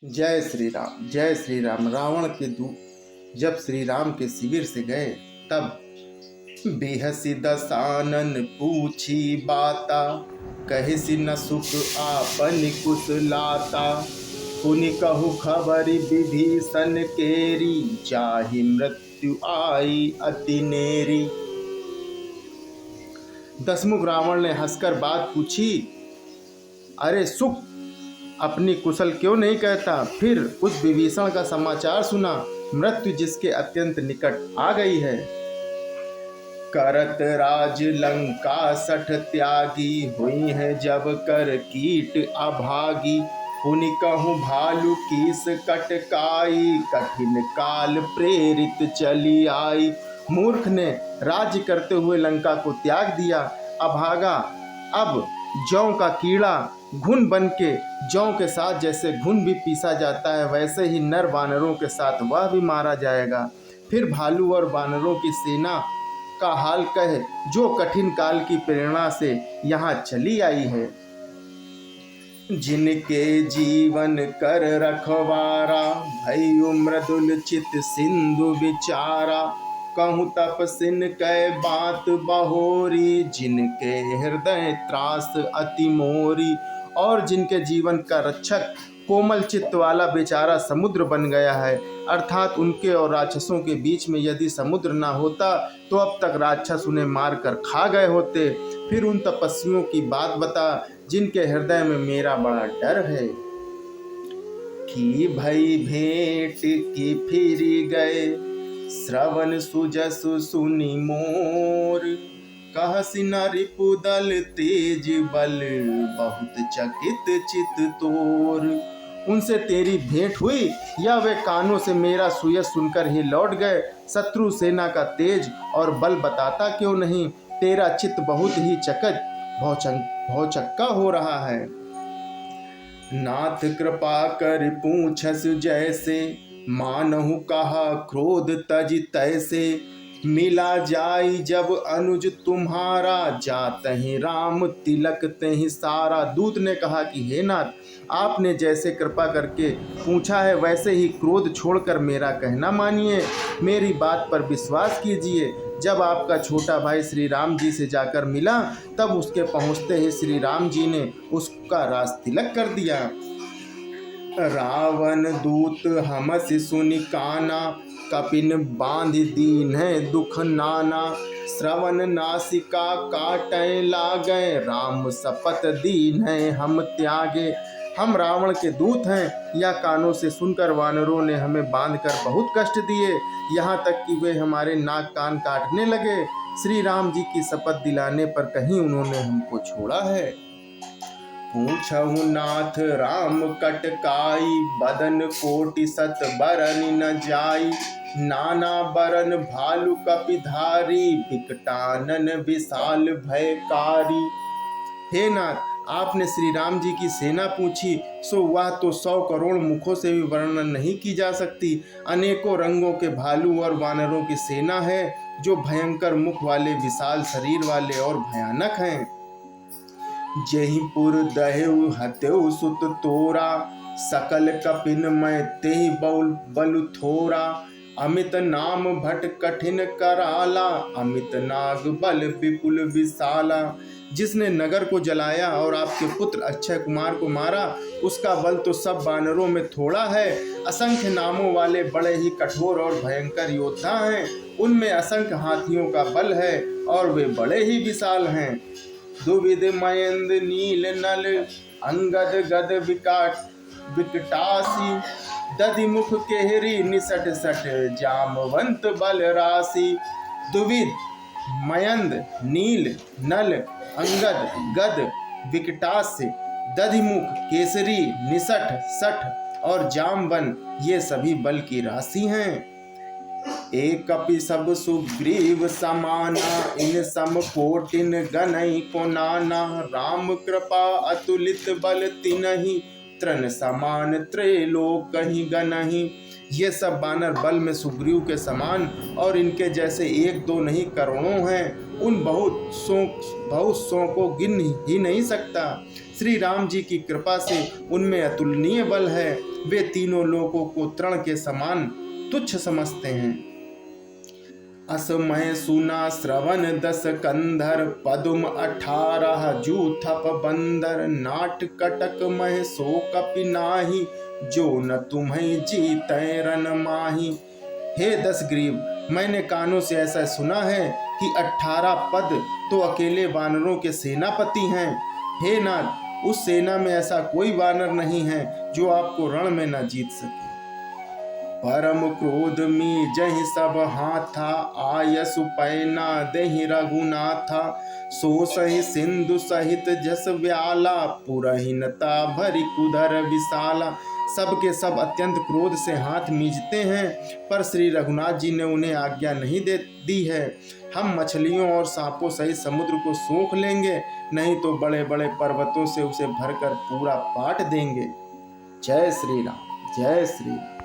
जय श्री राम, जय श्री राम। रावण के दूत जब श्री राम के शिविर से गए तब बेहसी दसानन पूछी बाता, कहिसी न सुख आपन कुशलाता। पुनि कहु खबरि विभीषण केरी, जाहि मृत्यु आई अति नेरी। दसमुख रावण ने हंसकर बात पूछी, अरे सुख अपनी कुशल क्यों नहीं कहता। फिर उस विभीषण का समाचार सुना, मृत्यु जिसके अत्यंत निकट आ गई है। करत राज लंका सठ त्यागी, हुई है जब कर कीट अभागी। पुनि कहूँ भालू कीस कटकाई, कठिन काल प्रेरित चली आई। मूर्ख ने राज्य करते हुए लंका को त्याग दिया, अभागा अब जौ का कीड़ा घुन बन के जौ के साथ जैसे घुन भी पीसा जाता है, वैसे ही नर वानरों के साथ वह भी मारा जाएगा। फिर भालू और वानरों की सेना का हाल कहे, जो कठिन काल की प्रेरणा से यहाँ चली आई है। जिनके जीवन कर रखवारा, भयु मृदुल चित सिंधु विचारा। कहूँ तपसिन कै बात बहोरी, जिनके हृदय त्रास अति मोरी। और जिनके जीवन का रक्षक कोमल चित्त वाला बेचारा समुद्र बन गया है, अर्थात उनके और राक्षसों के बीच में यदि समुद्र ना होता तो अब तक राक्षस उन्हें मारकर खा गए होते। फिर उन तपस्वियों की बात बता, जिनके हृदय में मेरा बड़ा डर है। कि भई भेंट की फिरी गए, श्रवण सुजसु सुनि मोर। कहसि न रिपुदल तेज बल, बहुत चकित चित तोर। उनसे तेरी भेंट हुई या वे कानों से मेरा सुयस सुनकर ही लौट गए। शत्रु सेना का तेज और बल बताता क्यों नहीं। तेरा चित्त बहुत ही चकित भौचक्का हो रहा है। नाथ कृपा कर पूछस जैसे, मानहु कहा क्रोध तज तैसे। मिला जाई जब अनुज तुम्हारा, जातहि राम तिलक तहि सारा। दूत ने कहा कि हे नाथ, आपने जैसे कृपा करके पूछा है वैसे ही क्रोध छोड़कर मेरा कहना मानिए, मेरी बात पर विश्वास कीजिए। जब आपका छोटा भाई श्री राम जी से जाकर मिला तब उसके पहुँचते ही श्री राम जी ने उसका राज तिलक कर दिया। रावण दूत हमसि सुनि काना, कपिन बांध दीन है दुख नाना। श्रवण नासिका काटै लागै, राम शपथ दीन है हम त्यागे। हम रावण के दूत हैं, या कानों से सुनकर वानरों ने हमें बांधकर बहुत कष्ट दिए, यहाँ तक कि वे हमारे नाक कान काटने लगे। श्री राम जी की शपथ दिलाने पर कहीं उन्होंने हमको छोड़ा है। पूछहु नाथ राम कटकाई, बदन कोटि सत बरन न जाई। नाना बरन भालु कपिधारी, विकटानन विशाल भयकारी। हे नाथ, आपने श्री राम जी की सेना पूछी, सो वह तो 100 करोड़ मुखों से भी वर्णन नहीं की जा सकती। अनेकों रंगों के भालू और वानरों की सेना है, जो भयंकर मुख वाले, विशाल शरीर वाले और भयानक हैं। जहिपुर दहेउ हतेउ सुत तोरा, सकल कपिन मैं तेहि बलु थोरा। अमित नाम भट कठिन कराला, अमित नाग बल विपुल विशाला। जिसने नगर को जलाया और आपके पुत्र अक्षय कुमार को मारा, उसका बल तो सब वानरों में थोड़ा है। असंख्य नामों वाले बड़े ही कठोर और भयंकर योद्धा हैं, उनमें असंख्य हाथियों का बल है और वे बड़े ही विशाल हैं। दुविध मयंद नील नल, अंगद गद विकटासी। दधिमुख केहरी निसट सट, जामवंत बल राशि। दुविध मयंद नील नल अंगद गद विकटास, दधिमुख केसरी निसट सठ और जामवन, ये सभी बल की राशि हैं। एक कपि सब सुग्रीव समाना, इन सम कोटिन गनई को नाना। राम कृपा अतुलित बल तिनहि, तृण समान त्रैलोक कहीं गनहि। ये सब बानर बल में सुग्रीव के समान और इनके जैसे एक दो नहीं करोड़ों हैं। उन बहुत सौ को गिन ही नहीं सकता। श्री राम जी की कृपा से उनमें अतुलनीय बल है। वे तीनों लोगों को तृण के समान तुच्छ समझते हैं। असमय सुना श्रवण 10 कंधर, पदुम 18 जूथप बंदर, नाट कटक मह सो कपि नाही, जो न तुम्हें जीतै रन माही। हे 10 ग्रीव, मैंने कानों से ऐसा सुना है कि 18 पद तो अकेले वानरों के सेनापति हैं। हे नाथ, उस सेना में ऐसा कोई वानर नहीं है जो आपको रण में न जीत सके। परम क्रोध में जहि सब हाथा, आयसु पैना दहि रघुनाथा, सो सहि सिंधु सहित जस व्याला, पुरहीनता भरी कुधर विशाला। सब के सब अत्यंत क्रोध से हाथ मींजते हैं, पर श्री रघुनाथ जी ने उन्हें आज्ञा नहीं दी है। हम मछलियों और सांपों सहित समुद्र को सोख लेंगे, नहीं तो बड़े बड़े पर्वतों से उसे भरकर पूरा पाट देंगे। जय श्री राम, जय श्री राम।